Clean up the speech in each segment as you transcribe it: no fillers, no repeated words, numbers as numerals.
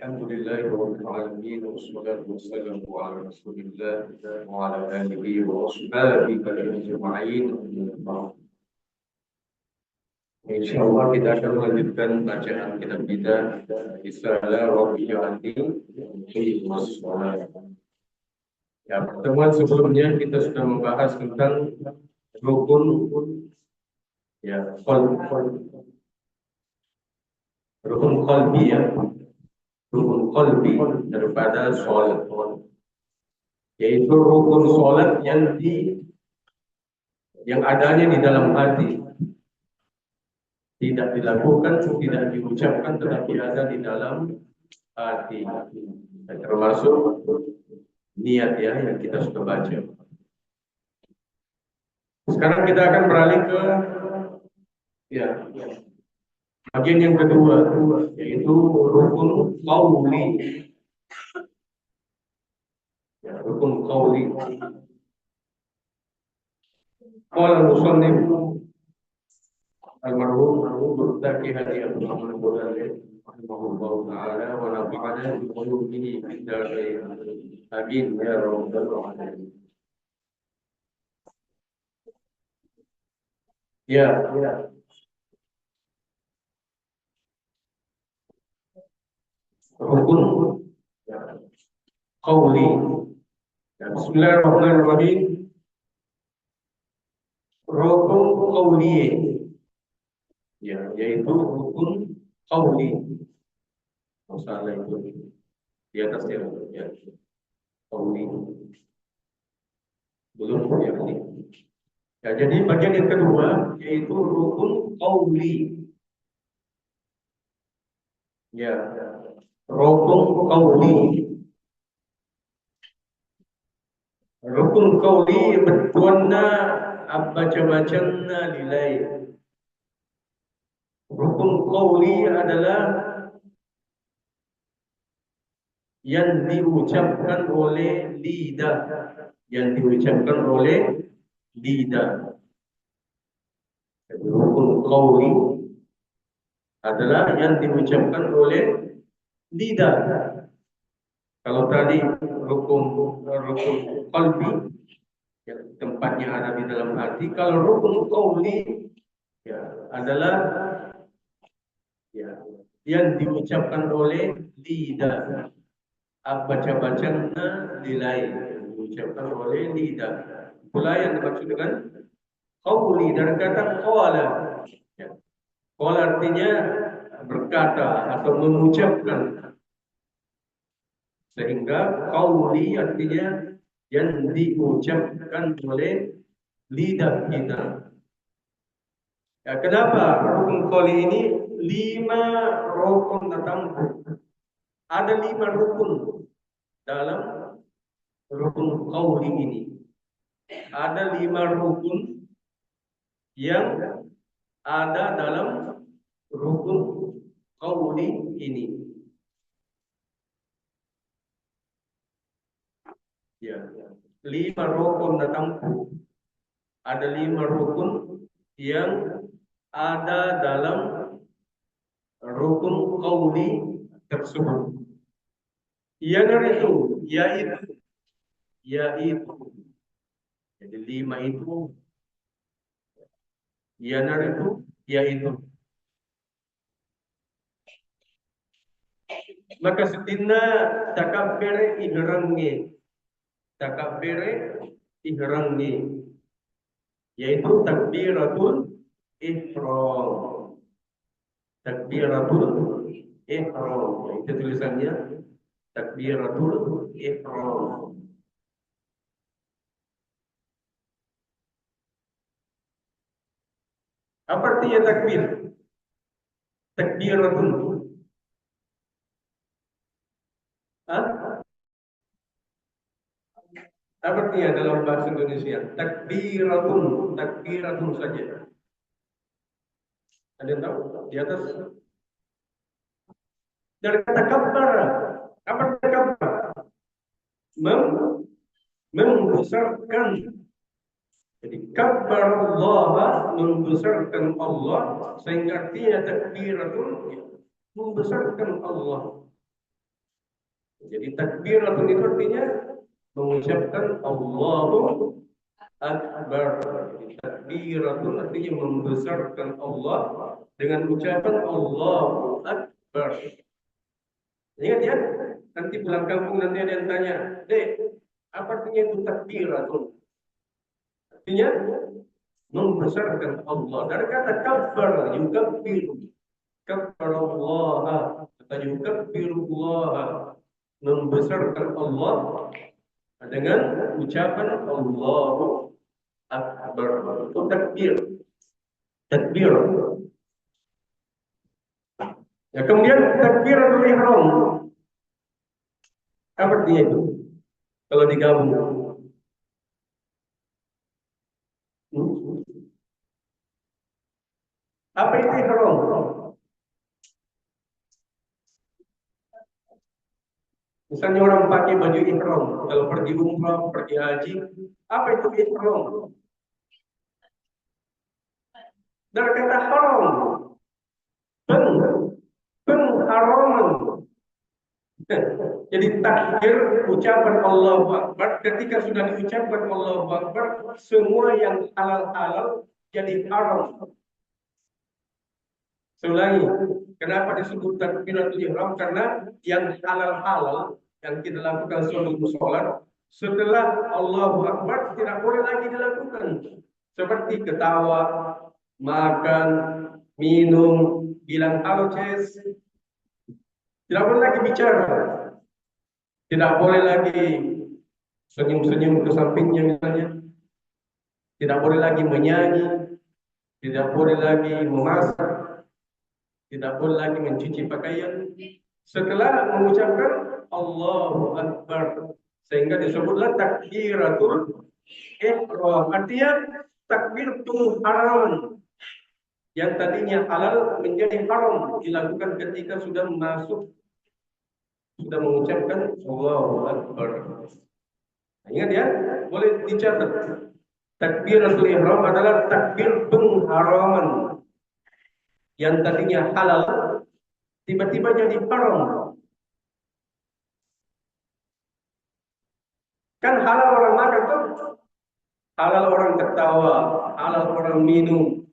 Alhamdulillahirabbil alamin wassalatu wassalamu ala Rasulillah wa ala alihi wa ashabihi ajma'in. Insyaallah kita akan melanjutkan bacaan kitab kita Risalah Rabi'ati fi Shalah. Ya, pertemuan sebelumnya kita sudah membahas tentang rukun rukun qalbi ya. Rukun qalbi daripada sholat, yaitu rukun sholat yang adanya di dalam hati, tidak dilakukan, tidak diucapkan, tetapi ada di dalam hati. Termasuk niat ya yang kita sudah baca. Sekarang kita akan beralih ke bagian yang kedua, yaitu rukun qauli. Rukun qauli. Qala musannif almarhum Murtaki Hadi Abdul Rahman Ghazali rahimahullah taala wa nafa'ana bi qulubihi fid darain. Amin ya rabbal alamin. Rukun qauli. Bismillahirrahmanirrahim. Rukun qauli, yaitu rukun qauli. Masalah itu di atas ya. Qauli belum ini. Jadi bagian yang kedua yaitu rukun qauli. Rukun qauli. Rukun qauli bertuanna baca-bacana nilai. Rukun qauli adalah yang diucapkan oleh lidah, Rukun qauli adalah yang diucapkan oleh lidah. Kalau tadi rukun qalbi tempatnya ada di dalam hati. Kalau rukun qauli adalah yang diucapkan oleh lidah. Baca-bacanya nilai diucapkan oleh lidah. Itulah yang dimaksud dengan qauli dari kata qala. Qala artinya berkata atau mengucapkan. Sehingga qauli artinya yang diucapkan oleh lidah kita. Kenapa rukun qauli ini 5 rukun datang? Ada 5 rukun dalam rukun qauli ini. Ada 5 rukun yang ada dalam rukun qauli ini. 5 rukun datang. Ada 5 rukun yang ada dalam rukun qauli tersebut. Yaitu jadi 5 itu yaitu maka setina takabbere ihrangi yaitu takbiratul ihram. Itu tulisannya takbiratul ihram. Apa artinya takbir? Takbiratul. Apa artinya dalam bahasa Indonesia? Takbiratun saja. Ada yang tahu? Di atas. Dari kata kabbar. Apa artinya kabbar? Membesarkan. Jadi kabbar Allah, membesarkan Allah, sehingga artinya takbiratun membesarkan Allah. Jadi takbiratul itu artinya mengucapkan Allahu Akbar. Jadi takbiratul artinya membesarkan Allah dengan ucapan Allahu Akbar. Ingat ya, nanti pulang kampung nanti ada yang tanya, Dek, apa artinya itu takbiratul? Artinya membesarkan Allah. Dari kata kabbar, yukabbiru. Kabbar Allah. Kata yukabbiru Allah. Membesarkan Allah dengan ucapan Allahu Akbar. Itu takbir. Takbir. Ya, kemudian takbiratul ihram. Apa artinya itu? Kalau digabung. Apa itu ihram? Misalnya orang pakai baju ihram, kalau pergi umrah, pergi haji, apa itu ihram? Dari kata haram, pengharaman. Jadi takbir ucapan Allahu Akbar, ketika sudah diucapkan Allahu Akbar, semua yang halal-halal jadi haram. Saya ulangi, kenapa disebut takbiratul ihram? Karena yang halal-halal yang kita lakukan sebelum sholat, setelah Allahu Akbar tidak boleh lagi dilakukan. Seperti ketawa, makan, minum, bilang alces, tidak boleh lagi bicara, tidak boleh lagi senyum-senyum ke sampingnya misalnya, tidak boleh lagi menyanyi, tidak boleh lagi memasak, tidak boleh lagi mencuci pakaian setelah mengucapkan Allahu Akbar, sehingga disebutlah takbiratul ihram. Artinya takbir pengharaman yang tadinya halal menjadi haram dilakukan ketika sudah masuk, sudah mengucapkan Allahu Akbar. Nah, ingat ya, boleh dicatat. Takbiratul ihram adalah takbir pengharaman yang tadinya halal tiba-tiba jadi haram. Kan halal orang makan tuh, halal orang ketawa, halal orang minum,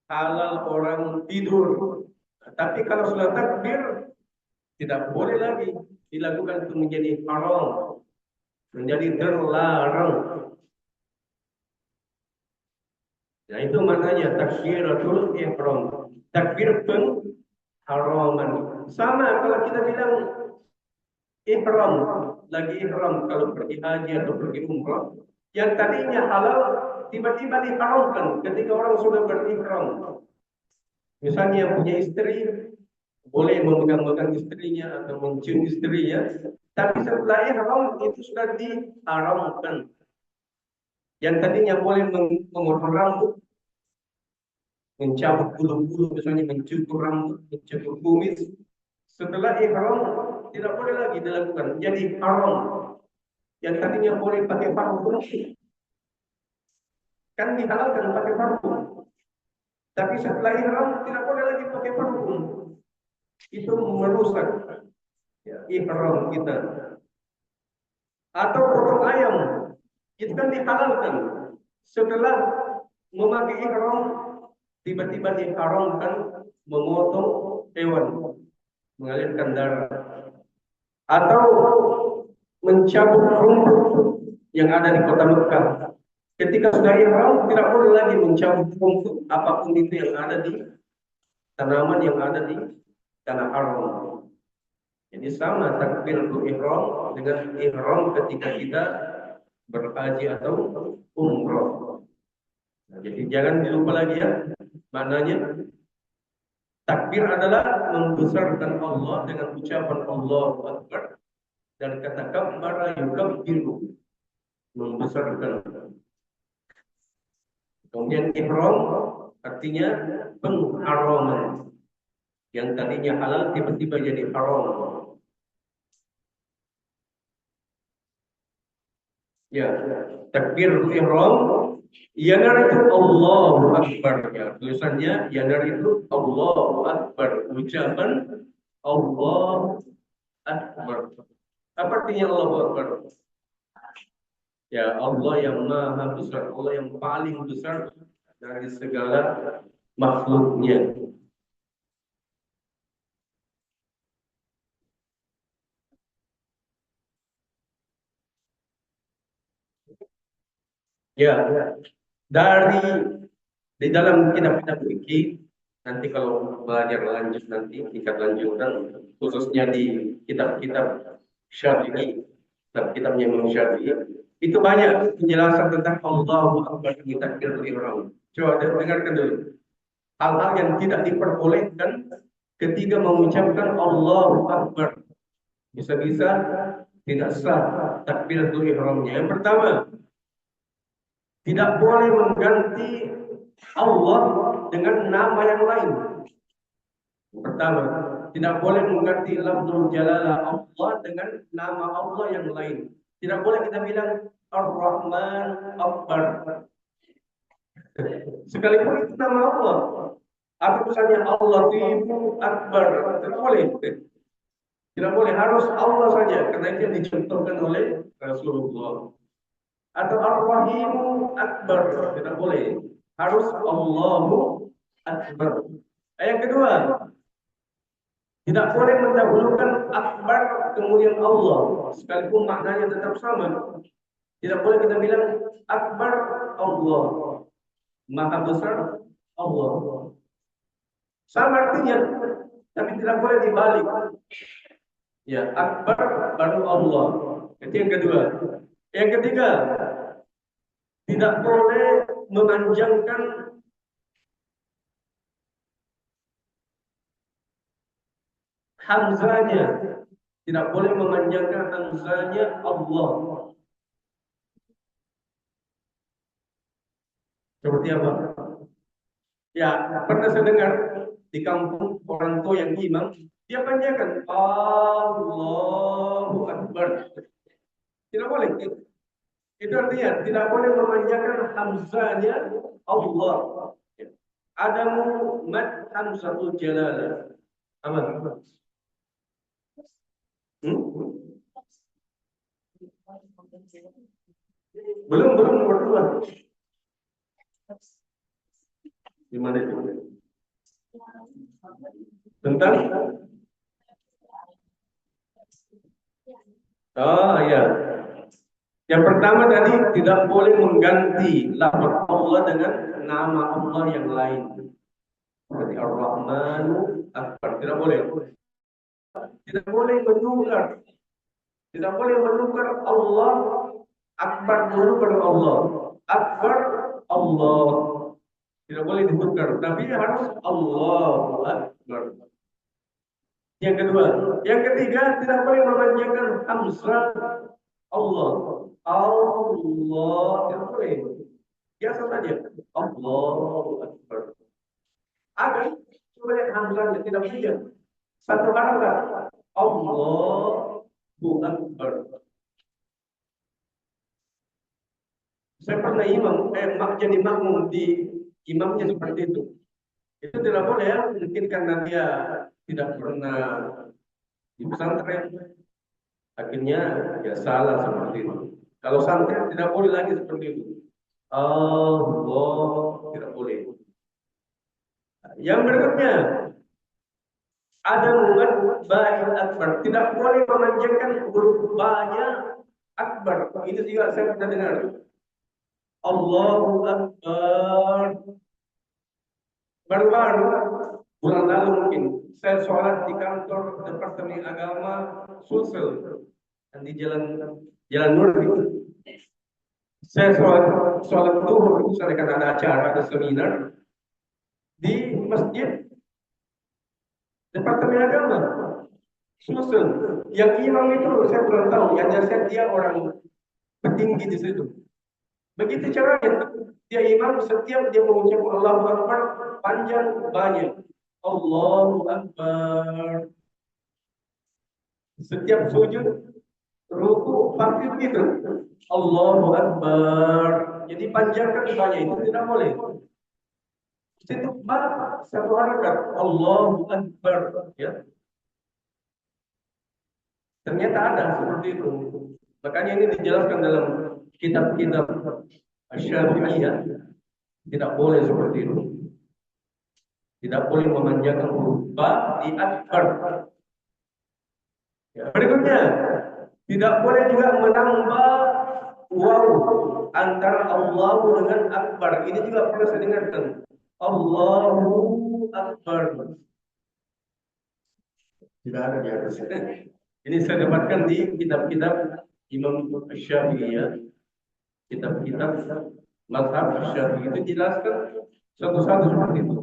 halal orang tidur. Tapi kalau sudah takbir, tidak boleh lagi dilakukan, itu menjadi haram, menjadi terlarang. Nah, itu maknanya takbiratul ihram, takbir pengharaman. Sama kalau kita bilang ihram, lagi ihram kalau pergi haji atau pergi umrah, yang tadinya halal tiba-tiba diharamkan ketika orang sudah berihram. Misalnya yang punya istri boleh memegang-megang istrinya atau mencium istrinya, tapi setelah ihram itu sudah diharamkan. Yang tadinya boleh memotong rambut, mencabut bulu-bulu, misalnya mencukur rambut, mencukur kumis, setelah ihram tidak boleh lagi dilakukan, jadi haram. Yang tadinya boleh pakai parfum, kan dihalalkan pakai parfum, tapi setelah ihram tidak boleh lagi pakai parfum. Itu merusak ya, ihram kita. Atau potong ayam, itu kan dihalalkan. Setelah memakai ihram, tiba-tiba diharamkan memotong hewan, mengalirkan darah. Atau mencabut rumput yang ada di kota Mekah. Ketika sudah ihram, tidak boleh lagi mencabut rumput apapun itu yang ada di tanaman yang ada di tanah haram. Jadi sama takbiratul ihram dengan ihram ketika kita berhaji atau umrah. Nah, jadi jangan dilupa lagi ya, maknanya takbir adalah membesarkan Allah dengan ucapan Allahu Akbar, dan kata kabbara yukabbiru, membesarkan. Kemudian ihram artinya pengharaman, yang tadinya halal tiba-tiba jadi haram. Ya, takbir ihram yanar itu Allahu Akbar ya. Tulisannya yanar itu Allahu Akbar, ucapan Allahu Akbar. Apa artinya Allahu Akbar? Ya Allah yang maha besar, Allah yang paling besar dari segala makhluknya. Ya, dari di dalam kitab-kitab fikih nanti kalau belajar lanjut nanti tingkat lanjutan khususnya di kitab-kitab Syafi'i, kitab-kitabnya Imam Syafi'i itu banyak penjelasan tentang Allahu Akbar di takbiratul ihram. Coba dengarkan dulu. Hal-hal yang tidak diperbolehkan ketika mengucapkan Allahu Akbar. Bisa-bisa tidak sah takbiratul ihramnya. Yang pertama, tidak boleh mengganti Allah dengan nama yang lain. Pertama, tidak boleh mengganti lafzul jalalah Allah dengan nama Allah yang lain. Tidak boleh kita bilang Ar-Rahman Akbar. Sekalipun itu nama Allah. Atau misalnya Allah Tibu Akbar. Tidak boleh. Tidak boleh, harus Allah saja. Karena itu yang dicontohkan oleh Rasulullah. Atau Ar-Rahimu Akbar. Tidak boleh. Harus Allahu Akbar. Yang kedua, tidak boleh mendahulukan Akbar kemudian Allah. Sekalipun maknanya tetap sama. Tidak boleh kita bilang Akbar Allah. Maha besar Allah. Sama artinya, tapi tidak boleh dibalik. Ya, Akbar baru Allah. Itu yang kedua. Yang ketiga, tidak boleh memanjangkan hamzanya. Tidak boleh memanjangkan hamzanya Allah. Seperti apa? Ya, pernah saya dengar di kampung orang tua yang imam, dia panjangkan Allahu Akbar. Tidak boleh. Itu artinya tidak boleh memanjangkan hamzanya Allah. Adamu mad hamzatul jalalah. Aman. Belum nomor dua. Gimana itu? Tentang? Oh ya. Yang pertama tadi tidak boleh mengganti lafaz Allah dengan nama Allah yang lain. Seperti Ar-Rahmanu Akbar. Tidak boleh. Tidak boleh menukar. Tidak boleh menukar Allah Akbar dulu pada Allah. Akbar Allah. Tidak boleh ditukar. Tapi harus Allahu Akbar. Yang kedua. Yang ketiga, tidak boleh memanjangkan hamzah Allah. Allah. Tidak boleh. Biasa saja. Allahu Akbar. Ada. Coba lihat hamzahnya. Tidak punya. Satu harakat. Allahu Akbar. Saya pernah jadi makmum di imamnya seperti itu. Itu tidak boleh ya. Mungkin karena dia tidak pernah di pesantren. Akhirnya ya salah seperti itu. Kalau santri tidak boleh lagi seperti itu. Allah tidak boleh. Yang berikutnya ada mad ba'il akbar. Tidak boleh memanjangkan huruf ba-nya akbar. Ini juga saya pernah dengar. Allahu Akbar. Baru-baru bulan lalu mungkin saya sholat di kantor Departemen Agama Sulsel di Jalan Nur. Saya sholat zuhur itu saya kan ada acara, ada seminar di masjid Departemen Agama Sulsel. Yang imam itu saya belum tahu, yang jelas dia orang petinggi di situ. Begitu caranya, dia imam setiap dia mengucap Allahu Akbar panjang banyak. Allahu Akbar. Setiap sujud, ruku pasti begitu. Allahu Akbar. Jadi panjangkan banyak itu tidak boleh. Setiap satu harakat Allahu Akbar. Ya. Ternyata ada seperti itu. Makanya ini dijelaskan dalam kitab-kitab Syafi'iyah, tidak boleh seperti itu. Tidak boleh memanjakan huruf ba di akbar. Ya, berikutnya, tidak boleh juga menambah waw antara Allah dengan akbar. Ini juga perlu saya dengarkan. Allahu akbar. Tidak ada di atas. Ini saya dapatkan di kitab-kitab Imam Syafi'iyah, kitab-kitab mazhab Syafi'i itu jelaskan satu-satu seperti itu.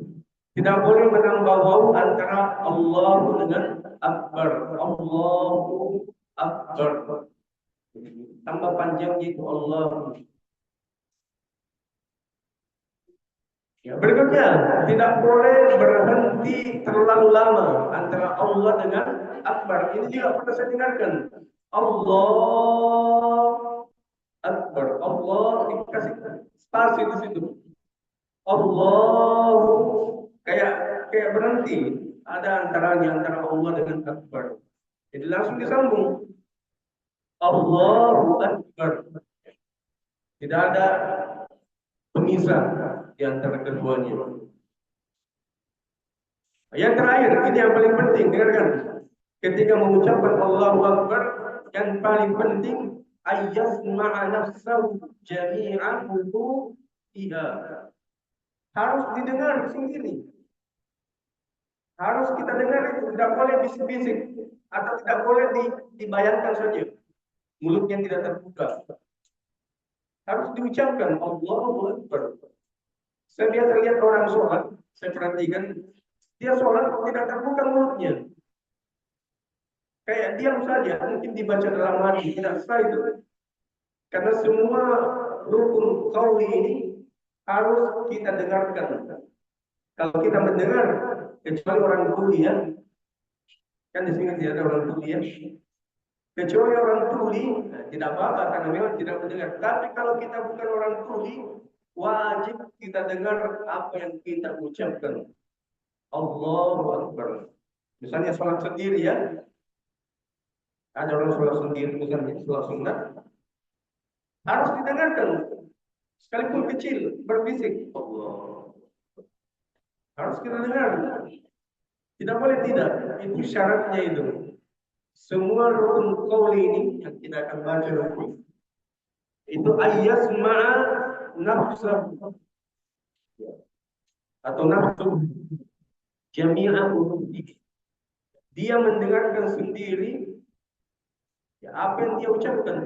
Tidak boleh menambah waw antara Allah dengan akbar. Allahu akbar. Tambah panjang itu Allah. Ya, berikutnya, tidak boleh berhenti terlalu lama antara Allah dengan akbar. Ini juga pernah saya dengarkan. Allah akbar. Allah dikasih spasi di situ. Allah kayak berhenti. Ada antaranya antara Allah dengan akbar. Jadi langsung disambung. Allahu akbar. Tidak ada pemisah di antara keduanya. Yang terakhir, ini yang paling penting, dengarkan. Ketika mengucapkan Allahu Akbar, yang paling penting ayyasma'a nafsahu jami'an wudu'iha. Harus didengar sendiri. Harus kita dengar itu, tidak boleh bisik-bisik atau tidak boleh dibayangkan saja. Mulutnya tidak terbuka. Harus diucapkan Allahu Akbar. Saya biasa lihat orang sholat, saya perhatikan dia sholat kok tidak terbuka mulutnya. Kayak diam saja, mungkin dibaca dalam hati, tidak sah itu. Karena semua rukun qauli ini harus kita dengarkan. Kalau kita mendengar, kecuali orang tuli ya, kan di sini tidak ada orang tuli ya. Kecuali orang tuli, tidak apa-apa karena memang tidak mendengar. Tapi kalau kita bukan orang tuli, wajib kita dengar apa yang kita ucapkan. Allahu Akbar. Misalnya sholat sendiri ya, ada orang sholat sendiri, misalnya sholat sunnah, harus didengarkan. Sekalipun kecil, berbisik. Allah. Harus kita dengar. Tidak boleh tidak. Itu syaratnya itu. Semua rukun qauli ini yang kita akan baca nanti, itu ayyasma'a nafsahu atau nafsu jami'a wudu'i. Dia mendengarkan sendiri ya, apa yang dia ucapkan.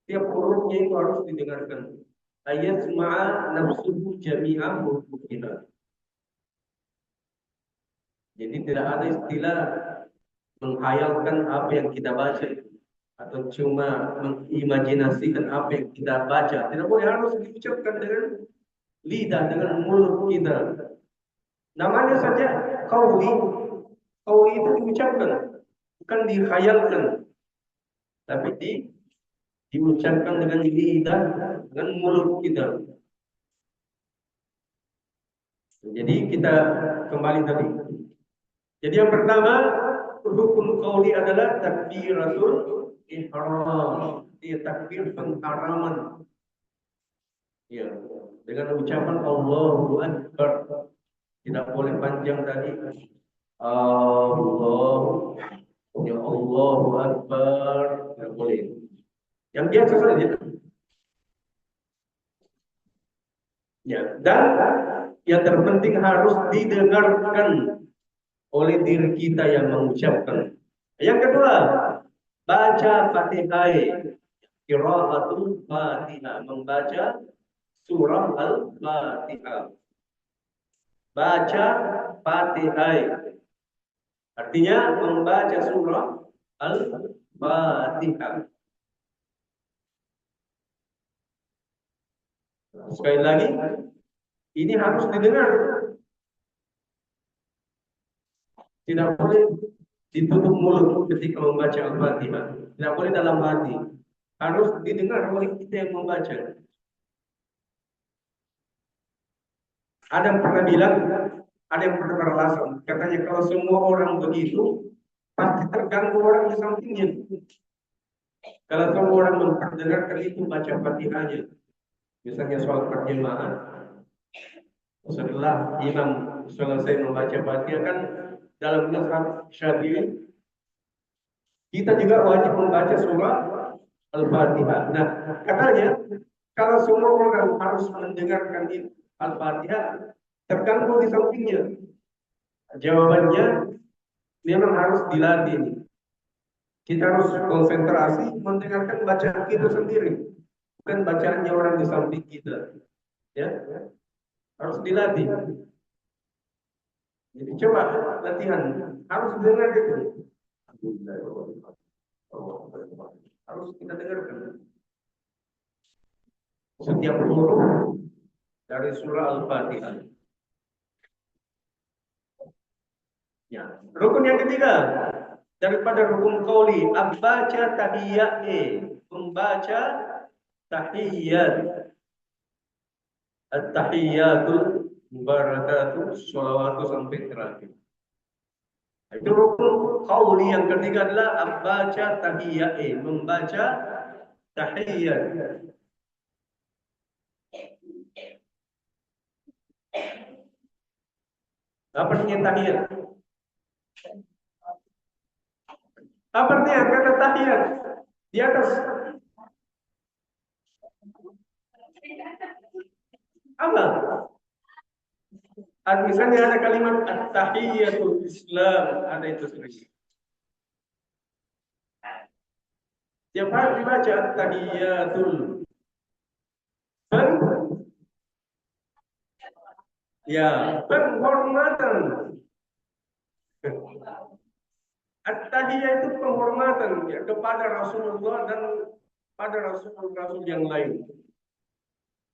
Setiap hurufnya itu harus didengarkan. Ayyasma'a nafsuhu jami'a wudu'iha. Jadi tidak ada istilah menghayalkan apa yang kita baca atau cuma mengimajinasikan apa yang kita baca. Tidak boleh, harus diucapkan dengan lidah, dengan mulut kita. Namanya saja qauli. Qauli itu diucapkan, bukan dikhayalkan, tapi diucapkan dengan lidah, dengan mulut kita. Jadi kita kembali tadi. Jadi yang pertama, rukun qauli adalah takbiratul ihram. Dia takbir pengharaman. Ya, dengan ucapan Allahu Akbar. Tidak boleh panjang tadi. Allah, ya Allahu Akbar. Tidak boleh. Yang biasa saja. Ya, dan yang terpenting harus didengarkan oleh diri kita yang mengucapkan. Yang kedua, baca Fatihah, qiraatul Fatihah, membaca surah Al-Fatihah. Baca Fatihah. Artinya membaca surah Al-Fatihah. Sekali lagi, ini harus didengar. Tidak boleh ditutup mulut ketika membaca Al-Fatihah. Tidak boleh dalam hati. Harus didengar oleh kita yang membaca. Ada yang pernah bilang, ada yang pernah beralasan. Katanya kalau semua orang begitu, pasti terganggu orang di sampingnya. Kalau semua orang memperdengarkan itu baca Fatihahnya, misalnya soal perjemaah, setelah imam selesai membaca Fatihah kan dalam mazhab Syafi'i kita juga wajib membaca surah Al-Fatihah. Nah, katanya kalau semua orang harus mendengarkan Al-Fatihah, terganggu di sampingnya. Jawabannya memang harus dilatih. Kita harus konsentrasi mendengarkan bacaan kita sendiri, bukan bacaannya orang di samping kita. Ya, harus dilatih. Jadi coba latihan, harus dengar itu. Harus kita dengarkan setiap huruf dari surah Al-Fatihah. Ya. Rukun yang ketiga daripada rukun qauli, membaca tahiyat, membaca tahiyat. At-tahiyyatul mubarakatuh, sholawatu sampai terakhir. Itu rukun qauli yang ketiga adalah membaca tahiyat, membaca tahiyat. Apa artinya tahiyat? Apa artinya kata tahiyat? Di atas apa? Misalnya ada kalimat at-tahiyyatul Islam, ada itu sendiri. Tiap hari dibaca at-tahiyyatul. Ya, penghormatan. At-tahiyyah itu penghormatan ya, kepada Rasulullah dan pada rasul-rasul yang lain.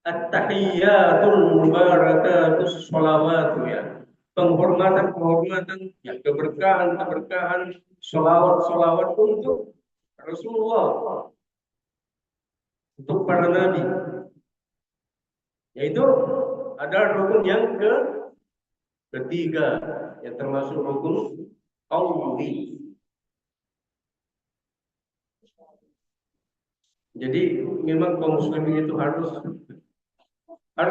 At-tahiyyatul mubarakatus sholawatu ya. Penghormatan ya, keberkahan, sholawat untuk Rasulullah, untuk para nabi. Yaitu ada rukun yang ketiga yang termasuk rukun qauli. Jadi memang kaum muslimin itu harus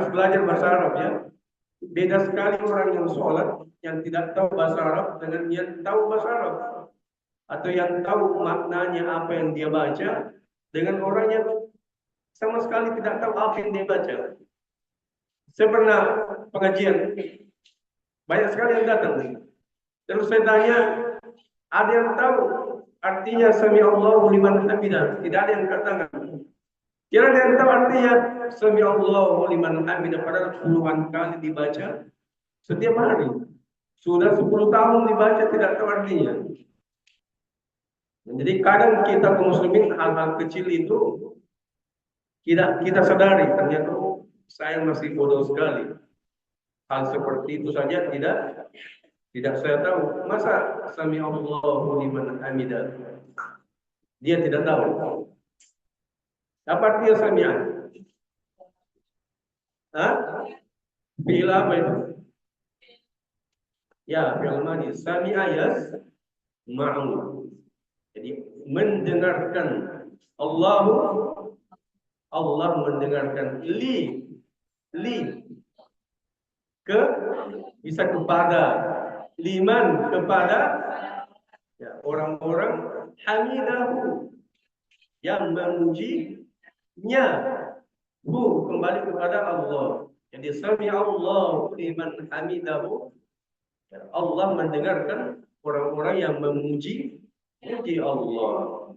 belajar bahasa Arab ya. Beda sekali orang yang sholat yang tidak tahu bahasa Arab dengan yang tahu bahasa Arab, atau yang tahu maknanya apa yang dia baca dengan orang yang sama sekali tidak tahu apa yang dia baca. Saya pernah pengajian, banyak sekali yang datang. Terus saya tanya, ada yang tahu artinya sami Allahu liman hamidah? Tidak ada yang katakan. Kira ada yang tahu artinya sami Allahu liman hamidah, padahal puluhan kali dibaca setiap hari. Sudah 10 tahun dibaca tidak tahu artinya. Jadi kadang kita kaum muslimin hal-hal kecil itu kita sadari ternyata saya masih bodoh sekali. Hal seperti itu saja tidak saya tahu. Masa sami Allahu liman hamidah dia tidak tahu. Apa artinya sami'a? Fi'il apa itu? Ya, fi'il madhi. Sami'a yasma'u. Jadi mendengarkan. Allah mendengarkan. Li bisa kepada, liman kepada ya, orang-orang hamidahu yang memujinya, kembali kepada Allah. Jadi sami Allahu liman hamidahu, Allah mendengarkan orang-orang yang memuji Allah.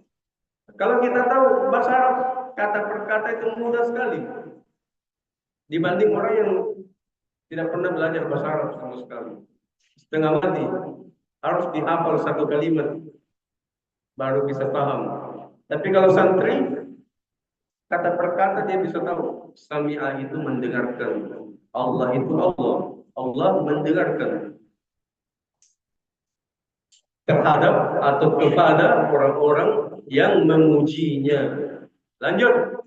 Kalau kita tahu bahasa Arab kata per kata itu mudah sekali dibanding orang yang tidak pernah belajar bahasa Arab sama sekali. Setengah mati, harus dihafal satu kalimat baru bisa paham. Tapi kalau santri, kata per kata dia bisa tahu. Sami'a itu mendengarkan. Allah itu Allah mendengarkan terhadap atau kepada orang-orang yang memujinya. Lanjut.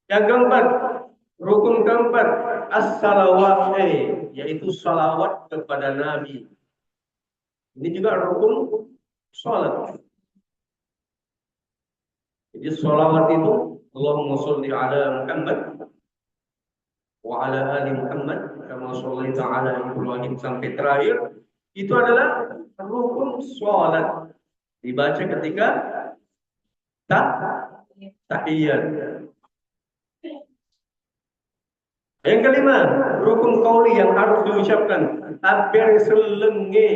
Yang keempat, rukun keempat, as-salawat, yaitu salawat kepada Nabi. Ini juga rukun salat. Jadi sholawat itu Allahumma sholli ala Muhammad wa ala ali Muhammad kama shallaita ala Ibrahim sampai terakhir itu adalah rukun sholat dibaca ketika tahiyat. Yang kelima, rukun qauli yang harus diucapkan hampir selenge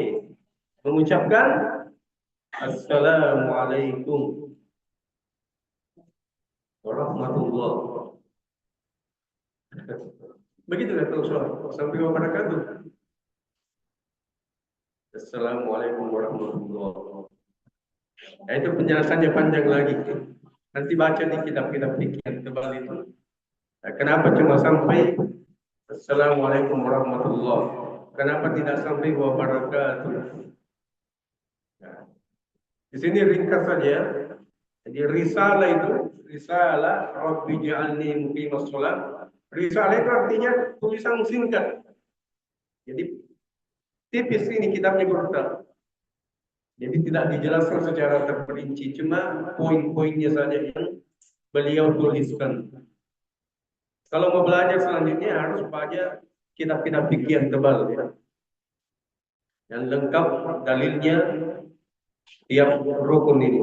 mengucapkan Assalamualaikum warahmatullahi wabarakatuh. Begitu kata Rasulullah sampai wabarakatuh. Assalamualaikum warahmatullahi wabarakatuh. Nah, itu penjelasannya panjang lagi. Nanti baca di kitab-kitab fikih yang tebal itu. Nah, kenapa cuma sampai Assalamualaikum warahmatullahi wabarakatuh? Kenapa tidak sampai wabarakatuh? Nah, di sini ringkas saja. Jadi risalah itu, risalah Rabbi ja'alni muqimas shalah. Risalah itu artinya tulisan singkat. Jadi tipis ini kitabnya bertal. Jadi tidak dijelaskan secara terperinci, cuma poin-poinnya saja yang beliau tuliskan. Kalau mau belajar selanjutnya harus baca kitab-kitab fikih yang tebal ya. Yang lengkap dalilnya tiap rukun ini.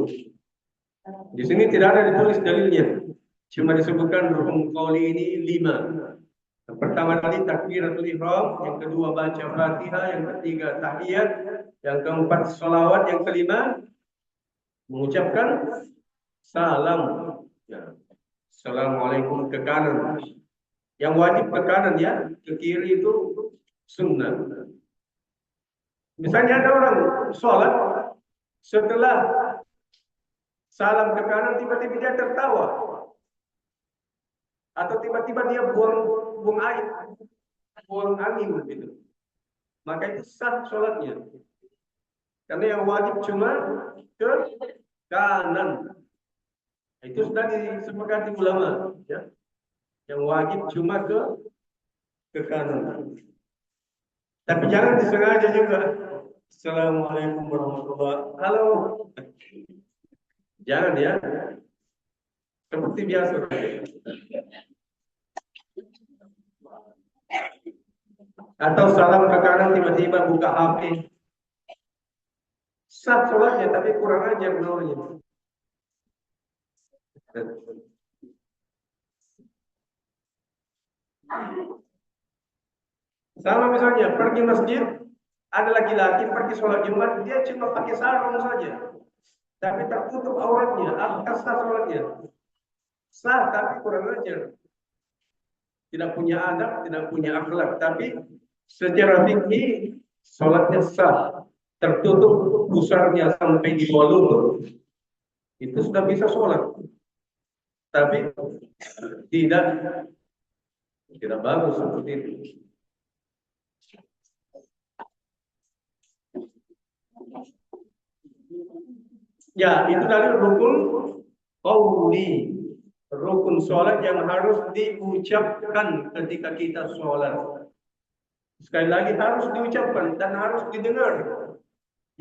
Di sini tidak ada ditulis dalilnya. Cuma disebutkan rukun qauli ini 5. Yang pertama tadi takbiratul ihram, yang kedua baca Fatihah, yang ketiga tahiyat, yang keempat sholawat, yang kelima mengucapkan salam. Ya. Assalamualaikum ke kanan. Yang wajib ke kanan ya, ke kiri itu sunnah. Misalnya ada orang sholat, setelah salam ke kanan tiba-tiba dia tertawa. Atau tiba-tiba dia buang air, buang angin gitu. Maka itu sah sholatnya. Karena yang wajib cuma ke kanan. Itu sudah disepakati ulama ya. Yang wajib cuma ke kanan. Tapi jangan disengaja juga. Assalamualaikum warahmatullahi wabarakatuh. Halo. Jangan ya. Seperti biasa. Atau salam ke kanan tiba-tiba buka HP. Sah sholatnya tapi kurang ajar namanya. Sama misalnya pergi masjid, ada laki-laki pergi sholat Jumat, dia cuma pakai sarung saja, tapi tertutup auratnya, apakah sah sholatnya? Sah, tapi kurang ajar. Tidak punya adab, tidak punya akhlak, tapi secara fikih sholatnya sah, tertutup pusarnya sampai di bawah lutut, itu sudah bisa sholat. Tapi tidak bagus seperti itu. Ya, itu dari rukun qauli. Rukun sholat yang harus diucapkan ketika kita sholat. Sekali lagi harus diucapkan dan harus didengar.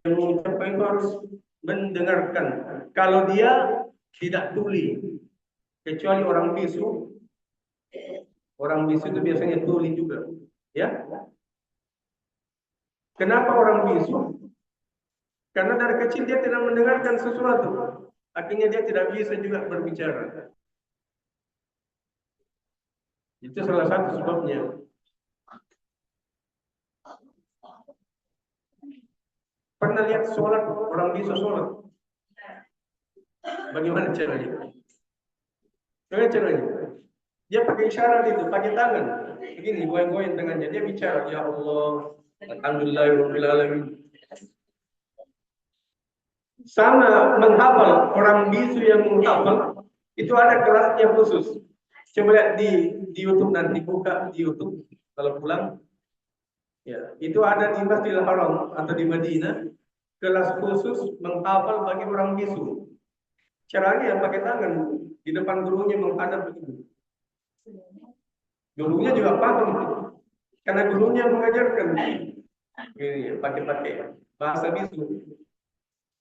Yang mengucapkan itu harus mendengarkan. Kalau dia tidak tuli, kecuali orang bisu. Orang bisu itu biasanya tuli juga, ya. Kenapa orang bisu? Karena dari kecil dia tidak mendengarkan sesuatu, akhirnya dia tidak bisa juga berbicara. Itu salah satu sebabnya. Pernah lihat sholat orang bisu sholat? Bagaimana caranya? Bagaimana caranya? Dia pakai isyarat itu, pakai tangan. Begini, goyang-goyang tangannya. Dia bicara, ya Allah, alhamdulillahirabbil alamin. Sama menghafal, orang bisu yang menghafal itu ada kelasnya khusus. Coba lihat di YouTube nanti, buka di YouTube kalau pulang. Ya, itu ada di Masjidil Haram atau di Madinah kelas khusus menghafal bagi orang bisu. Caranya pakai tangan di depan gurunya menghadap begitu. Gurunya juga paham karena gurunya mengajarkan ini pakai bahasa bisu.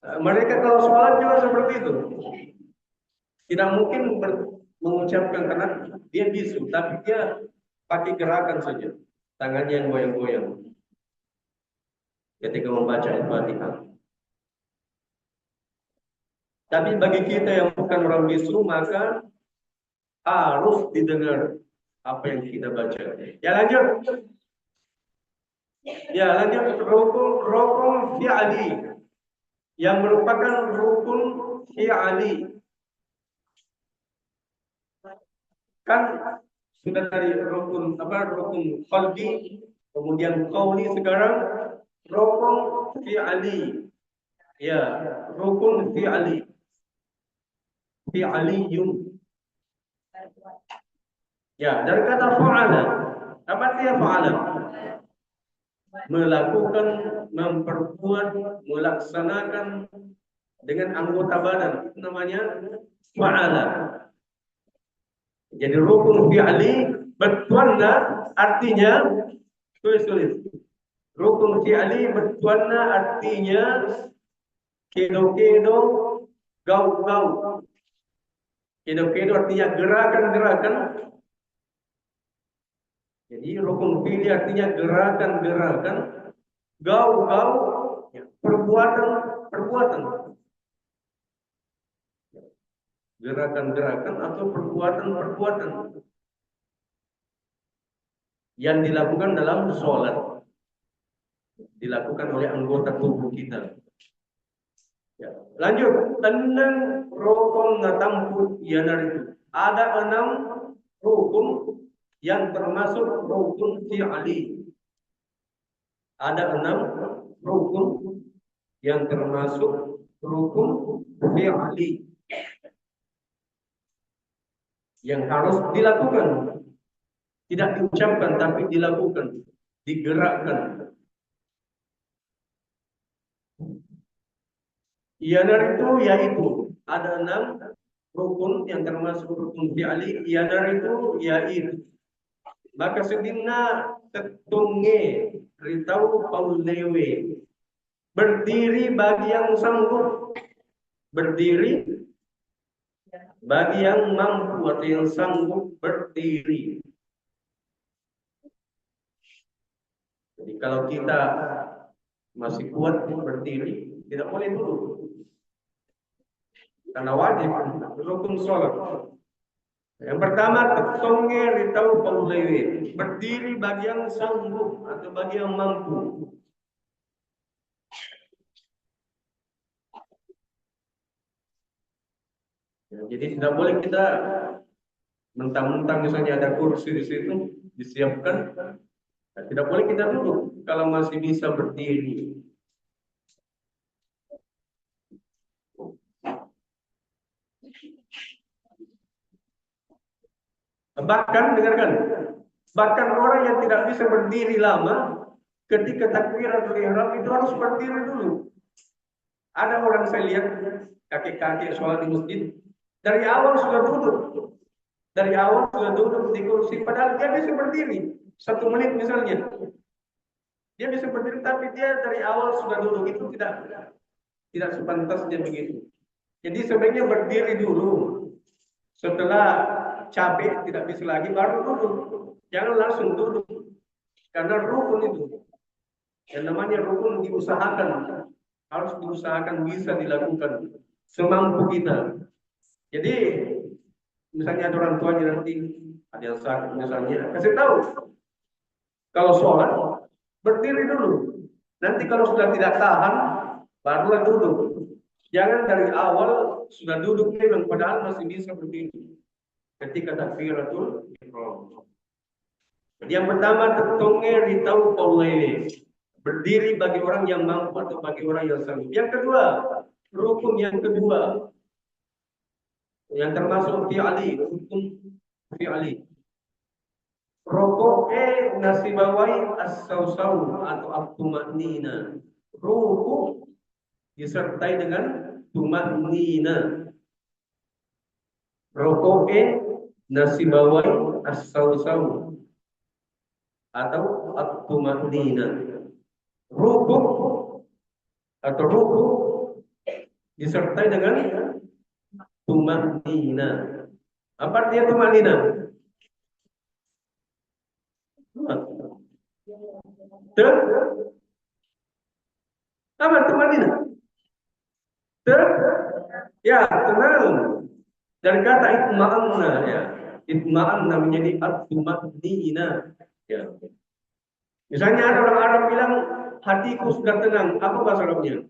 Mereka kalau sholat juga seperti itu. Tidak mungkin mengucapkan karena dia bisu, tapi dia pakai gerakan saja. Tangannya yang goyang-goyang ketika membaca Al-Fatihah. Tapi bagi kita yang bukan orang bisu, maka harus didengar apa yang kita baca. Ya lanjut. Ya lanjut, rukun fi'ali yang merupakan rukun fi'ali. Kan sudah dari rukun qalbi, kemudian qauli, sekarang rukun fi'ali. Ya, rukun fi'aliyun. Ya, dari kata fa'ala. Apa artinya fa'ala? Melakukan, memperbuat, melaksanakan dengan anggota badan. Itu namanya fa'ala. Jadi rukun fi'ali bertuanna artinya, tulis. Rukun fi'ali bertuanna artinya kedo-kedo, gau-gau. Kedo-kedo artinya gerakan-gerakan. Jadi rukun fi'li artinya gerakan-gerakan, gau-gau, perbuatan-perbuatan. Gerakan-gerakan atau perbuatan-perbuatan yang dilakukan dalam sholat, dilakukan oleh anggota tubuh kita. Ya. Lanjut, tentang rukun ngatampu yanar itu. Ada 6 rukun yang termasuk rukun fi'ali. Ada 6 rukun yang termasuk rukun fi'ali yang harus dilakukan. Tidak diucapkan tapi dilakukan, digerakkan. Yanar itu yaitu ada 6 rukun yang termasuk rukun fi'ali. Yanar itu yaitu, maka sedina tetunge ritau paulewe, berdiri bagi yang sanggup, berdiri bagi yang mampu atau yang sanggup berdiri. Jadi kalau kita masih kuat berdiri, tidak boleh duduk. Karena wajib rukun sholat. Yang pertama, tetonge ritau paulewe, berdiri bagi yang sanggup atau bagi yang mampu. Ya, jadi tidak boleh kita mentang-mentang misalnya ada kursi di situ disiapkan, tidak boleh kita duduk kalau masih bisa berdiri. Bahkan dengarkan, bahkan orang yang tidak bisa berdiri lama ketika takbiratul ihram itu harus berdiri dulu. Ada orang saya lihat kakek-kakek sholat di masjid dari awal sudah duduk. Dari awal sudah duduk di kursi, padahal dia bisa berdiri 1 menit misalnya. Dia bisa berdiri, tapi dia dari awal sudah duduk. Itu tidak sepantasnya begitu. Jadi sebaiknya berdiri dulu. Setelah capek tidak bisa lagi baru duduk. Jangan langsung duduk. Karena rukun itu. Yang namanya rukun diusahakan. Harus diusahakan bisa dilakukan semampu kita. Jadi misalnya ada orang tuanya nanti ada yang sakit misalnya, kasih tahu kalau sholat berdiri dulu. Nanti kalau sudah tidak tahan barulah duduk. Jangan dari awal sudah duduk memang padahal masih bisa berdiri ketika takbiratul ihram. Jadi yang pertama, tetonge ritau paulene, berdiri bagi orang yang mampu atau bagi orang yang sanggup. Yang kedua, rukun yang kedua yang termasuk fi'ali, rukun fi'ali. Roko'e nasibawai as-sausau atau at-tumanina. Ruku disertai dengan tumanina. Roko'e nasibawai as-sausau atau at-tumanina. Ruku atau ruku disertai dengan tumanina. Apa artinya tumanina? Ter apa tumanina? Ter ya tenang. Dari kata itma'anna ya. Itma'anna menjadi at-tumanina. Ya. Misalnya ada orang Arab bilang hatiku sudah tenang. Apa bahasa Arabnya?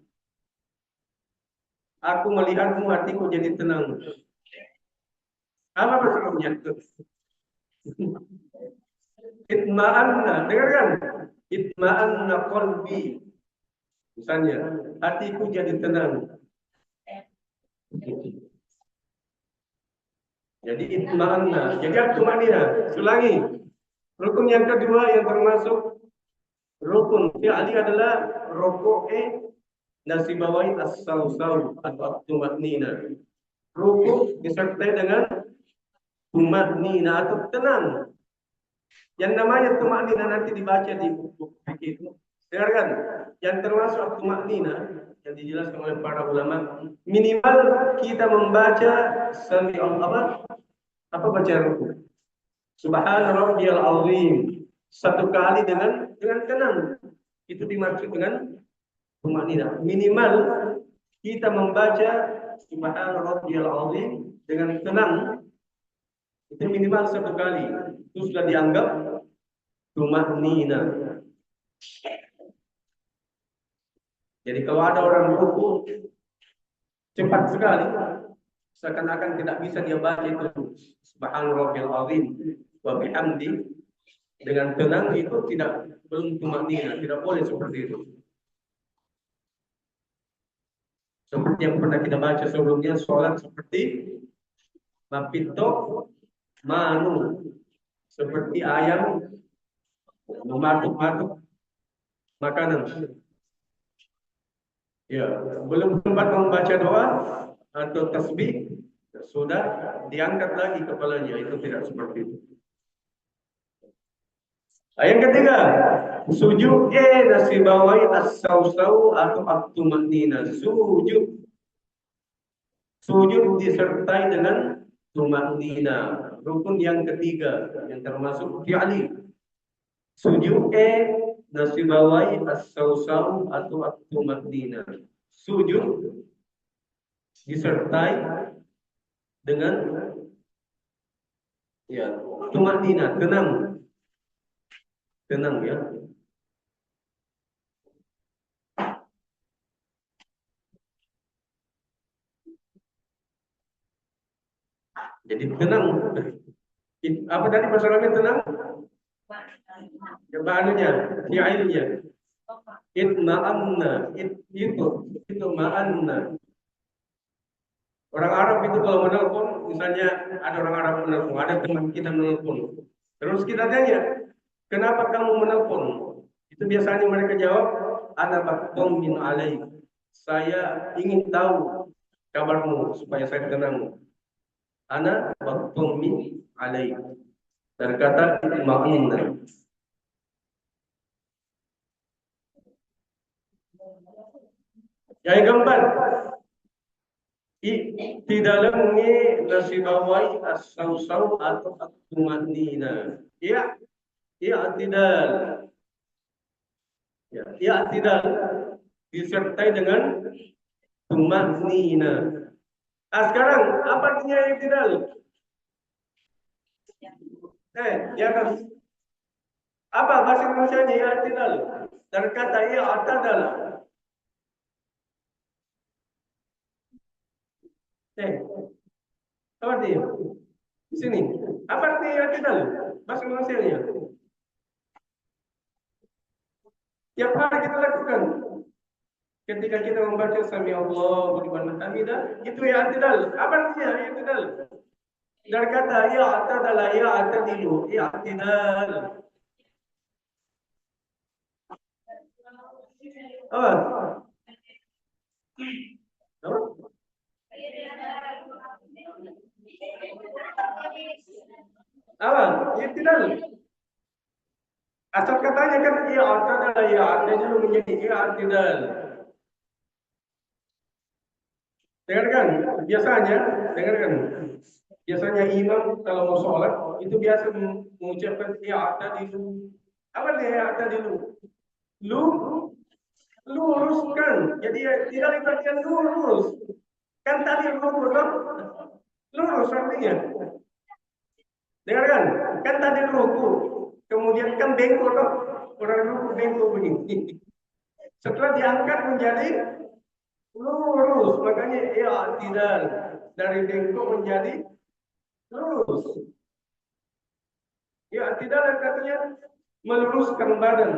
Aku melihatmu hatiku jadi tenang. Apa bahasa Arabnya? Itma'anna, dengarkan. Itma'anna qalbi. Misalnya, hatiku jadi tenang. Jadi itma'anna. Jadi at-tumanina. Ulangi. Rukun yang kedua yang termasuk rukun fi'ali adalah roko'e nasibawai as-saw-saw atau at-tumanina. Rukun disertai dengan tumanina atau tenang. Yang namanya tumanina nanti dibaca di buku fikih. Dengarkan, yang termasuk tumanina yang dijelaskan oleh para ulama, minimal kita membaca sami apa bacaan rukun. Subhana rabbiyal azim. Satu kali dengan tenang. Itu dimaksud dengan tumanina. Minimal kita membaca Subhana rabbiyal azim dengan tenang. Itu minimal satu kali. Itu sudah dianggap tumanina. Jadi kalau ada orang ruku cepat sekali, seakan-akan tidak bisa dia baca itu Subhanallahil azim wa bihamdi dengan tenang, itu belum tumanina, tidak boleh seperti itu. Seperti yang pernah kita baca sebelumnya, sholat seperti mapito manu, seperti ayam mematuk-matuk makanan. Ya, belum sempat membaca doa atau tasbih sudah diangkat lagi kepalanya. Itu tidak seperti itu. Yang ketiga, sujud nasibawai as-saw-saw atau at-tumanina. Sujud disertai dengan tumanina. Rukun yang ketiga yang termasuk fi'ali. Sujud nasibawai as-saw-saw atau at-tumanina. Sujud disertai dengan ya tumanina, tenang ya. Jadi tenang. Apa tadi masalahnya tenang? Ya bahannya, fi'ilnya. Itma'anna, itu ma'anna. Orang Arab itu kalau menelpon, misalnya ada orang Arab menelpon, ada teman kita menelpon. Terus kita tanya, kenapa kamu menelpon? Itu biasanya mereka jawab, ana baqtum min alaik. Saya ingin tahu kabarmu supaya saya tenang. Ana baqtum min alaik. Dari kata itma'anna. Yang keempat, iktidalamnya nasibawai as-saw-saw atau at-tumanina. Ya, i'tidal. Ya, i'tidal disertai dengan tumanina. Sekarang apa artinya i'tidal? Ya kan? Apa bahasa Indonesianya i'tidal? Dari kata i'tadal. Apa artinya? Di sini. Apa artinya i'tidal? Bahasa Indonesianya. Tiap hari kita lakukan. Ketika kita membaca Sami Allah liman hamidah, itu i'tidal. Apa artinya i'tidal? Dari kata i'tadala, i'tadilu, i'tidal. Apa? Apa? Apa? I'tidal. Asal katanya kan i'tadala, i'tadilu menjadi i'tidal. Dengarkan, biasanya, dengarkan. Biasanya imam kalau mau sholat itu biasa mengucapkan i'tadilu. Apa dia i'tadilu? Lu luruskan. Jadi tidak dibagian lurus. Kan tadi lurus, lurus artinya. Dengarkan, kan tadi ruku, kemudian kan bengkok, orang ruku bengkok begini. Setelah diangkat menjadi lurus, makanya ya tidak dari bengkok menjadi lurus. Ya tidak katanya meluruskan badan,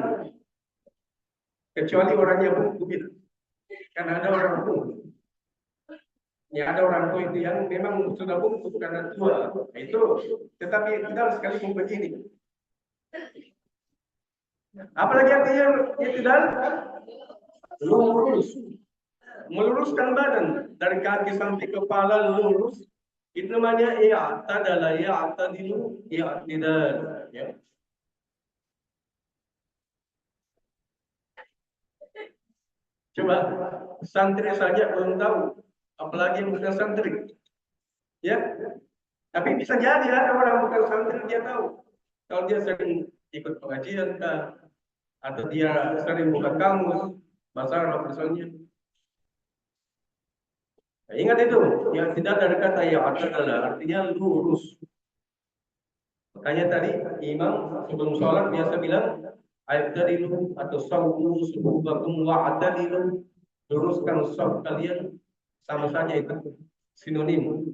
kecuali orangnya bungkuk. Karena ada orang bungkuk. Ya ada orang tua itu yang memang sudah bungkuk karena tua. Itu, tetapi kita sekali begini. Apalagi artinya ya tidak lurus, meluruskan badan dari kaki sampai kepala lurus. Itu namanya i'tadala, i'tadilu, i'tidal. Ya. Coba santri saja belum tahu, apalagi yang bukan santri. Ya, tapi bisa jadi ada orang bukan santri dia tahu. Kalau dia sering ikut pengajian kah, atau dia sering buka kamus bahasa Arab misalnya. Nah, ingat itu, yang tidak dari kata ya adalah artinya lurus. Makanya tadi imam sebelum sholat biasa bilang aidarilu atau sawu subuhakum wa adalilu, luruskan shaf kalian, sama saja itu sinonim.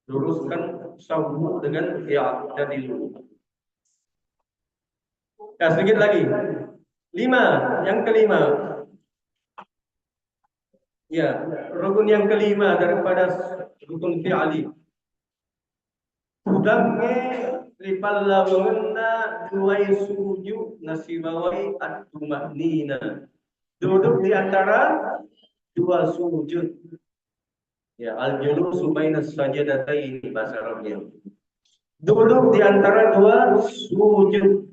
Luruskan sawu dengan ya adalilu. Nah, sedikit lagi. 5, yang kelima. Ya, rukun yang kelima daripada rukun fi'ali. Udangnya lipallawunna duai sujud nasibawai at-tumanina. Duduk di antara dua sujud. Ya, al-julusu bainas sajadataini bahasa Arabnya. Duduk di antara dua sujud.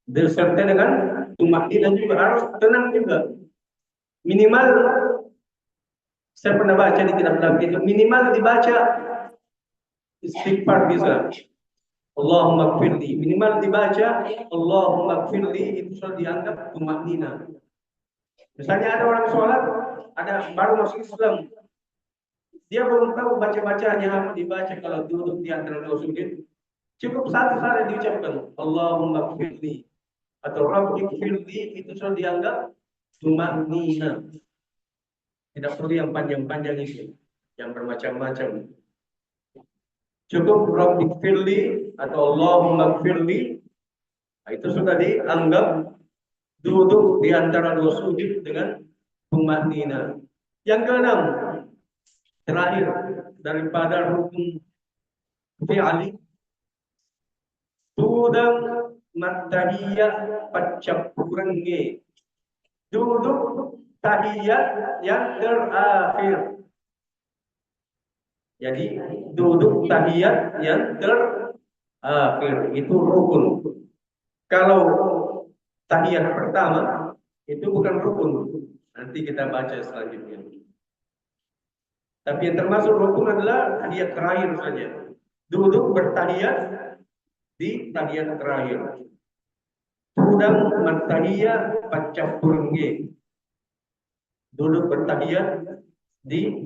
Disertai dengan tumanina juga, harus tenang juga. Minimal, saya pernah baca di kitab itu, minimal dibaca istighfar bisa. Allahumma gfirli, minimal dibaca Allahumma gfirli, itu sudah dianggap tumanina. Misalnya ada orang sholat, ada baru masuk Islam, dia belum tahu baca-bacanya apa dibaca kalau duduk di antara dua sujud. Cukup satu saja diucapkan Allahumma gfirli atau Rabbi gfirli, itu sudah dianggap tumanina. Tidak perlu yang panjang-panjang itu, yang bermacam-macam. Cukup Rabbi gfirli atau Allahumma gfirli, itu sudah dianggap duduk di antara dua sujud dengan tumanina. Yang keenam, terakhir daripada rukun fi'ali, tudang matahiyat pacapurenge. Duduk tahiyat yang terakhir. Jadi duduk tahiyat yang terakhir itu rukun. Kalau tahiyat pertama itu bukan rukun. Nanti kita baca selanjutnya. Tapi yang termasuk rukun adalah tahiyat terakhir saja. Duduk bertahiyat di tahiyat terakhir. Tudang matahiyat pacapurenge. Duduk bertahiyat di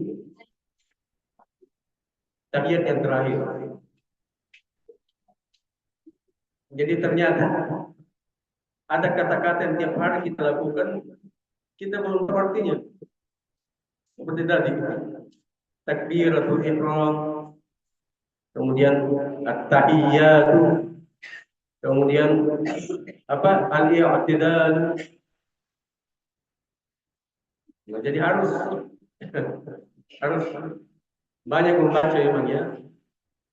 tahiyat yang terakhir. Jadi ternyata ada kata-kata yang tiap hari kita lakukan, kita belum tahu artinya. Seperti tadi, takbiratul ihram, kemudian at-tahiyyatu, kemudian apa? Al-i'tidal. Nah, jadi harus harus banyak membaca memang ya,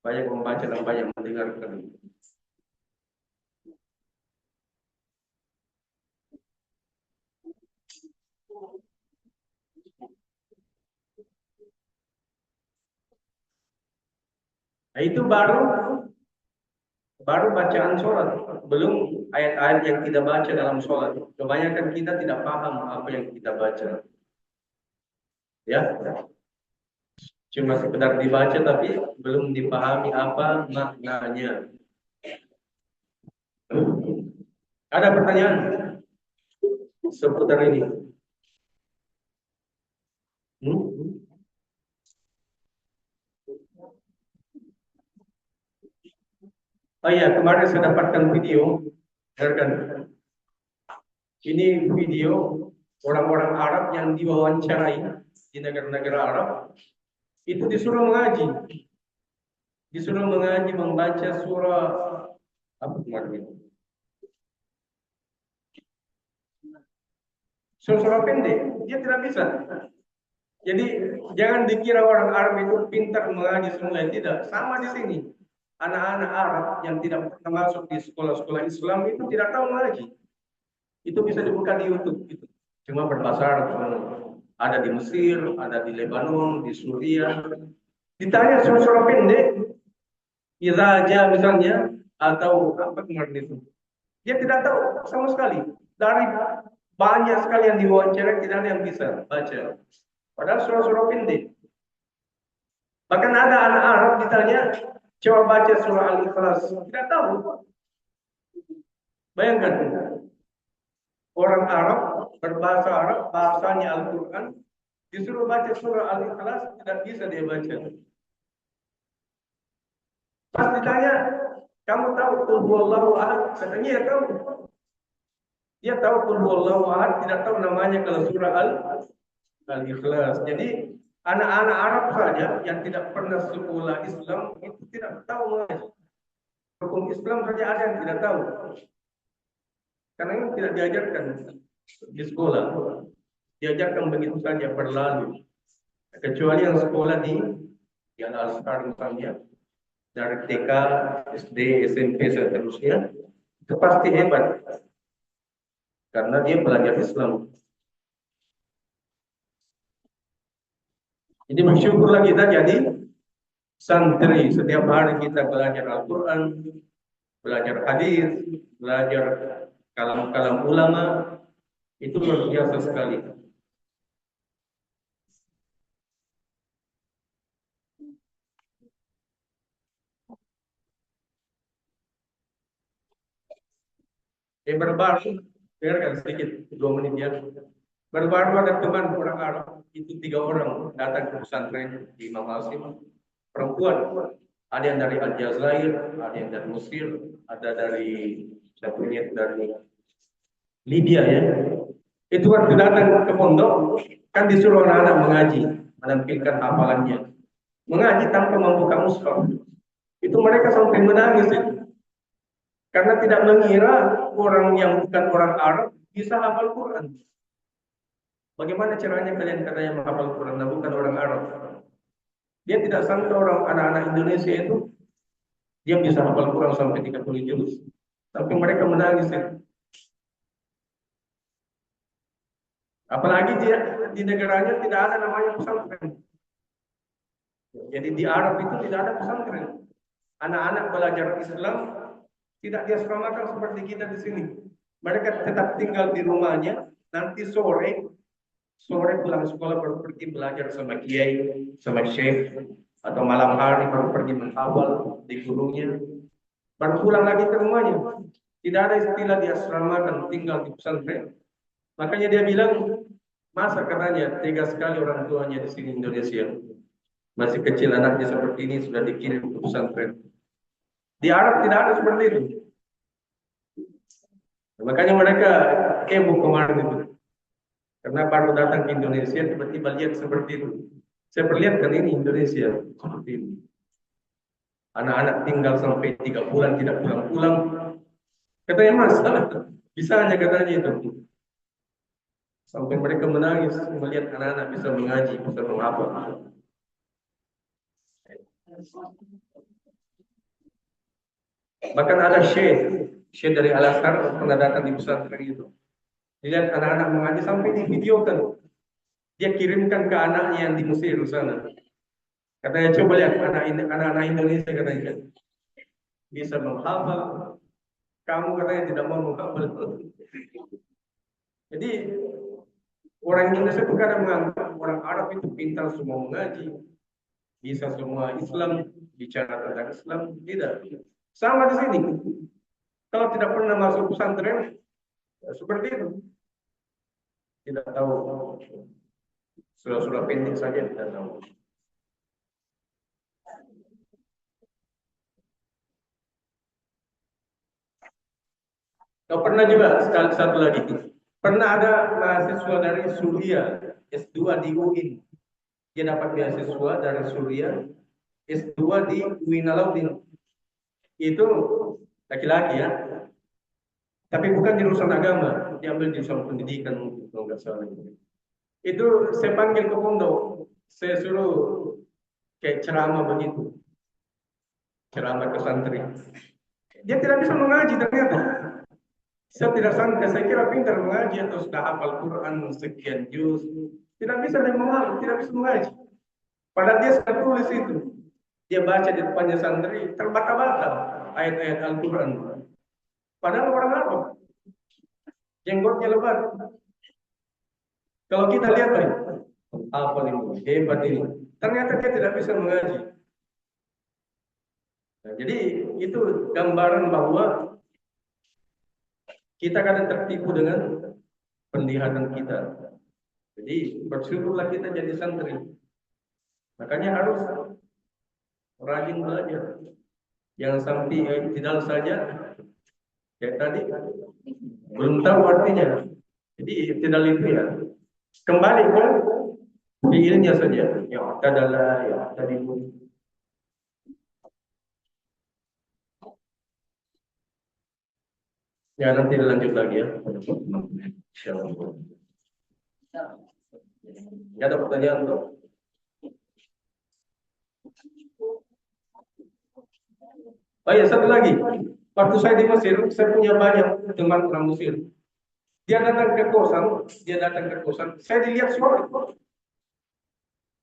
banyak membaca dan banyak mendengarkan. Nah, itu baru bacaan sholat, belum ayat-ayat yang kita baca dalam sholat. Kebanyakan kita tidak paham apa yang kita baca. Ya, cuma sekedar dibaca tapi belum dipahami apa maknanya. Ada pertanyaan seputar ini? Hmm? Oh iya, kemarin saya dapatkan video, dengarkan. Ini video orang-orang Arab yang diwawancarai di negara-negara Arab itu disuruh mengaji, membaca surah apa kemarin itu? Surah pendek, dia tidak bisa. Jadi jangan dikira orang Arab itu pintar mengaji semua, tidak. Sama di sini. Anak-anak Arab yang tidak pernah masuk di sekolah-sekolah Islam itu tidak tahu mengaji. Itu bisa dibuka di YouTube gitu. Cuma berbahasa Arab semua. Ada di Mesir, ada di Lebanon, di Suriah. Ditanya surah-surah pendek, Izaja misalnya, atau apa kemarin itu. Dia tidak tahu sama sekali. Dari banyak sekali yang diwawancara, tidak ada yang bisa baca. Padahal surah-surah pendek. Bahkan ada anak Arab ditanya, coba baca surah Al-Ikhlas. Tidak tahu. Bayangkan, orang Arab, berbahasa Arab, bahasanya Al-Quran, disuruh baca surah Al-Ikhlas, tidak bisa dia baca. Pas ditanya, kamu tahu Qul Huwallahu Ahad? Katanya ya tahu. Dia tahu Qul Huwallahu Ahad, tidak tahu namanya kalau surah Al-Ikhlas. Jadi anak-anak Arab saja yang tidak pernah sekolah Islam itu tidak tahu mengaji. Hukum Islam saja ada yang tidak tahu. Karena ini tidak diajarkan di sekolah. Diajarkan begitu saja berlalu. Kecuali yang sekolah di Al-Azhar misalnya, dari TK, SD, SMP, seterusnya, itu pasti hebat. Karena dia belajar Islam. Jadi bersyukurlah kita jadi santri. Setiap hari kita belajar Al-Quran, belajar hadis, belajar kalam-kalam ulama, itu luar biasa sekali. Baru dengarkan sedikit 2 menit ya. Baru-baru ada teman orang Arab, itu 3 orang datang ke pesantren di Imam Hasim, perempuan. Ada yang dari Aljazair, ada yang dari Mesir, ada dari satunya dari Libya ya. Itu waktu datang ke pondok, kan disuruh anak-anak mengaji, menampilkan hafalannya. Mengaji tanpa membuka mushaf. Itu mereka sampai menangis itu. Karena tidak mengira orang yang bukan orang Arab bisa hafal Quran. Bagaimana caranya kalian katanya menghafal Quran dan bukan orang Arab? Dia tidak sangka orang anak-anak Indonesia itu dia bisa hafal Quran sampai 30 juz. Sampai mereka menangis itu. Apalagi dia di negaranya tidak ada namanya pesantren. Jadi di Arab itu tidak ada pesantren. Anak-anak belajar Islam tidak diasramakan seperti kita di sini. Mereka tetap tinggal di rumahnya. Nanti sore pulang sekolah baru pergi belajar sama kiai, sama syekh, atau malam hari baru pergi menghafal di gunungnya. Baru pulang lagi ke rumahnya. Tidak ada istilah diasramakan tinggal di pesantren. Makanya dia bilang, masa katanya tega sekali orang tuanya di sini Indonesia. Masih kecil anaknya seperti ini sudah dikirim ke pesantren. Di Arab tidak ada seperti itu. Makanya mereka heboh kemarin itu. Karena baru datang ke Indonesia, tiba-tiba lihat seperti itu. Saya perlihatkan ini Indonesia seperti ini. Anak-anak tinggal sampai 3 bulan tidak pulang-pulang. Katanya masalah. Bisa hanya katanya itu. Sampai mereka menangis melihat anak-anak bisa mengaji, bisa menghafal. Bahkan ada syekh dari Al-Azhar pernah datang di pesantren itu. Dilihat anak-anak mengaji sampai di video kan. Dia kirimkan ke anaknya yang di Mesir sana. Katanya coba lihat anak-anak Indonesia katanya bisa menghafal. Kamu katanya tidak mau menghafal. Jadi orang Indonesia itu kadang menganggap orang Arab itu pintar semua mengaji, bisa semua Islam, bicara tentang Islam, tidak. Sama di sini. Kalau tidak pernah masuk pesantren, ya seperti itu. Tidak tahu. Sudah pendek saja tidak tahu. Pernah juga satu lagi. Pernah ada mahasiswa dari Suriah S2 di UIN. Dia dapat beasiswa dari Suriah S2 di UIN Alauddin. Itu laki-laki ya. Tapi bukan di jurusan agama, dia ambil jurusan pendidikan kalau nggak salah. Itu saya panggil ke pondok, saya suruh kayak ceramah begitu, ceramah ke santri. Dia tidak bisa mengaji ternyata. Saya tidak sangka, saya kira pintar mengaji atau sudah hafal Quran sekian juz. Tidak bisa dia mengaji, tidak bisa mengaji. Padahal dia sudah tulis itu. Dia baca di depannya santri, terbata-bata ayat-ayat Al-Quran. Padahal orang Arab, jenggotnya lebat. Kalau kita lihat, apa ini, hebat ini. Ternyata dia tidak bisa mengaji. Nah, jadi itu gambaran bahwa kita kadang tertipu dengan penglihatan kita. Jadi bersyukurlah kita jadi santri. Makanya harus rajin belajar. Jangan sampai tidak saja kayak tadi belum tahu artinya. Jadi tidak itu ya. Kembali ke fiilnya saja. Ya adalah ya tadi. Ya nanti lanjut lagi ya. Insyaallah. Ya ada pertanyaan tuh. Oh ya satu lagi. Waktu saya di Mesir, saya punya banyak teman orang Mesir. Dia datang ke kosan, saya dilihat sholat.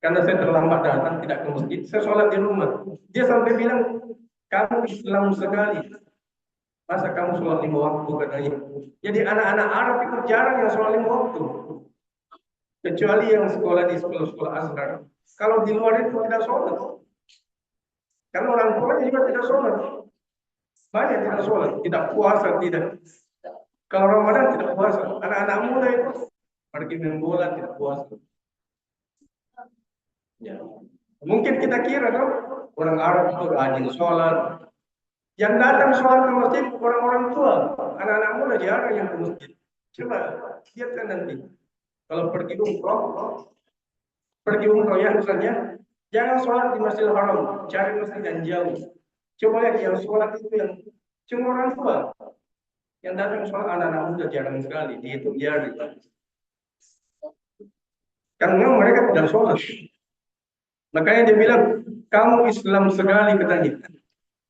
Karena saya terlambat datang, tidak ke masjid, saya sholat di rumah. Dia sampai bilang, kamu Islam sekali. Masa kamu sholat 5 waktu katanya. Jadi anak-anak Arab itu jarang yang sholat 5 waktu. Kecuali yang sekolah di sekolah-sekolah Azhar. Kalau di luar itu tidak sholat. Karena orang tuanya juga tidak sholat. Banyak tidak sholat, tidak puasa, tidak. Kalau Ramadan tidak puasa. Anak-anak muda itu pergi main bola tidak puasa. Ya. Mungkin kita kira dong, orang Arab itu rajin sholat. Yang datang sholat ke masjid orang-orang tua, anak-anak muda jarang yang ke masjid. Coba lihatkan nanti. Kalau pergi umroh ya misalnya, jangan sholat di Masjidil Haram, cari masjid yang jauh. Coba lihat yang sholat itu yang cuma orang tua. Yang datang sholat anak-anak muda jarang sekali, dihitung jari. Karena mereka tidak sholat. Makanya dia bilang, kamu Islam sekali katanya.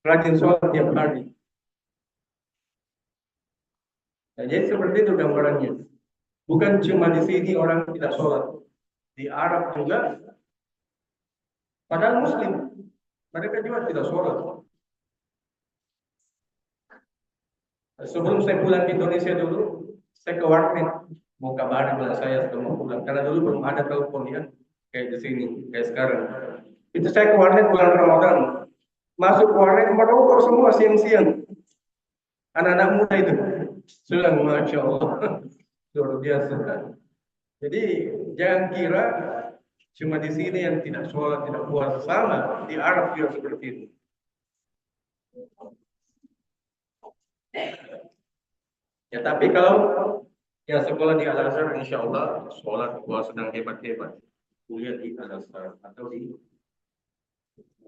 Rajin sholat tiap hari. Nah, jadi seperti itu gambarannya. Bukan cuma di sini orang tidak sholat. Di Arab juga. Padahal Muslim. Mereka juga tidak sholat. Sebelum saya pulang ke Indonesia dulu, saya ke warnet. Mau kabarin bilang saya sudah mau pulang. Karena dulu belum ada telepon ya. Kayak di sini, kayak sekarang. Itu saya ke warnet bulan Ramadan. Masuk warnet merokok semua siang-siang. Anak-anak muda itu. Sudah Masya Allah. Luar biasa. Jadi jangan kira cuma di sini yang tidak sholat, tidak puasa, sama. Di Arab juga seperti itu. Ya tapi kalau yang sekolah di Al-Azhar, insya Allah sholat puasa sedang hebat-hebat. Kuliah di Al-Azhar atau di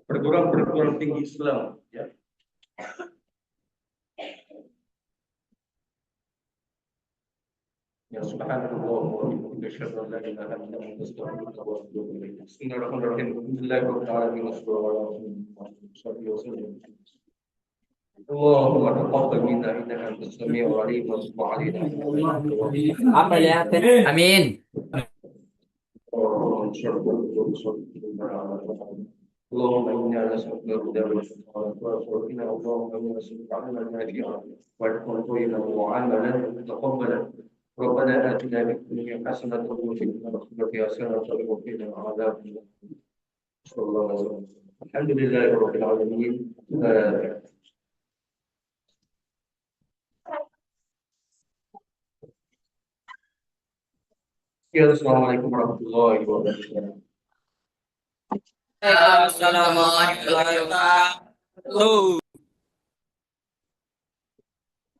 perguruan-perguruan tinggi Islam. Ya. Ya subhanallah wa bihamdihi asyhadu an la ilaha illa anta astaghfiruka wa atubu ilaik. Bismillahirrahmanirrahim. Alhamdulillahirabbil alamin wassalatu wassalamu اللهم تقبل منا انك انت السميع العليم وتب علينا apa ya amin اللهم انا نسالك الهدى والتقى والعافيه اللهم انا نسالك علما نافعا وعلما طيبا وعملا متقبلا ربنا آتنا في الدنيا حسنة وفي الآخرة حسنة وقنا عذاب النار صلى الله عليه وسلم الحمد لله رب العالمين Assalamualaikum warahmatullahi wabarakatuh. Assalamualaikum warahmatullahi wabarakatuh.